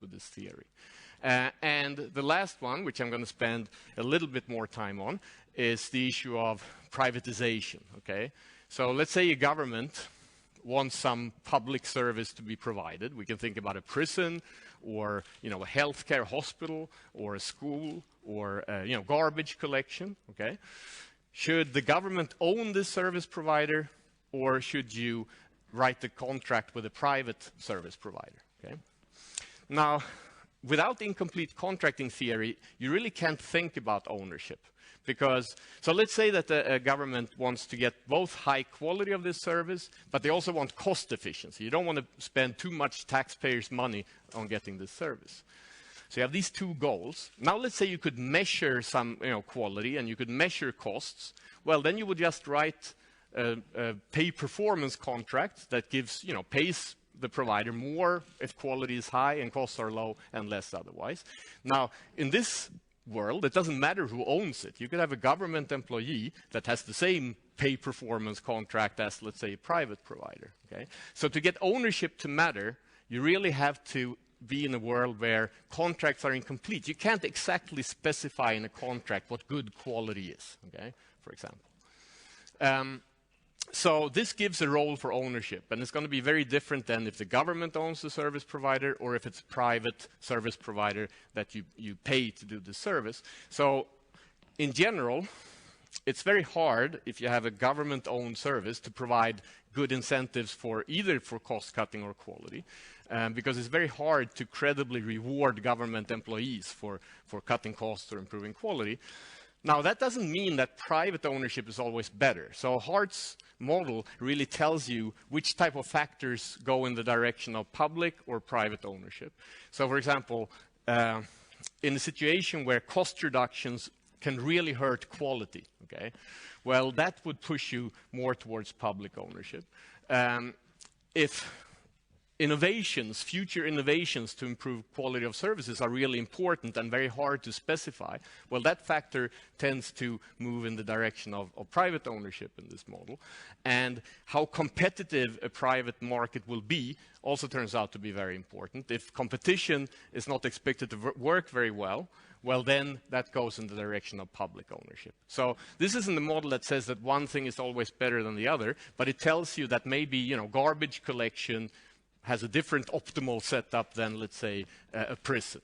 with this theory. And the last one, which I'm going to spend a little bit more time on, is the issue of privatization. Okay, so let's say a government wants some public service to be provided. We can think about a prison, or a healthcare hospital, or a school, or garbage collection. Okay, should the government own this service provider, or should you write the contract with a private service provider? Okay, now, without incomplete contracting theory, you really can't think about ownership. So let's say that a government wants to get both high quality of this service, but they also want cost efficiency. You don't want to spend too much taxpayers' money on getting this service. So you have these two goals. Now let's say you could measure some quality and you could measure costs. Well, then you would just write a pay performance contract that gives, pays the provider more if quality is high and costs are low, and less otherwise. Now, in this world, it doesn't matter who owns it. You could have a government employee that has the same pay performance contract as, let's say, a private provider. Okay? So to get ownership to matter, you really have to be in a world where contracts are incomplete. You can't exactly specify in a contract what good quality is, okay, for example. So this gives a role for ownership, and it's going to be very different than if the government owns the service provider or if it's a private service provider that you pay to do the service. So in general, it's very hard if you have a government-owned service to provide good incentives for either for cost cutting or quality, because it's very hard to credibly reward government employees for cutting costs or improving quality. Now, that doesn't mean that private ownership is always better. So Hart's model really tells you which type of factors go in the direction of public or private ownership. So, for example, in a situation where cost reductions can really hurt quality, okay, well, that would push you more towards public ownership. If future innovations to improve quality of services are really important and very hard to specify, well, that factor tends to move in the direction of private ownership in this model. And how competitive a private market will be also turns out to be very important. If competition is not expected to work very well, then that goes in the direction of public ownership. So this isn't a model that says that one thing is always better than the other, but it tells you that maybe, garbage collection has a different optimal setup than, let's say, a prison.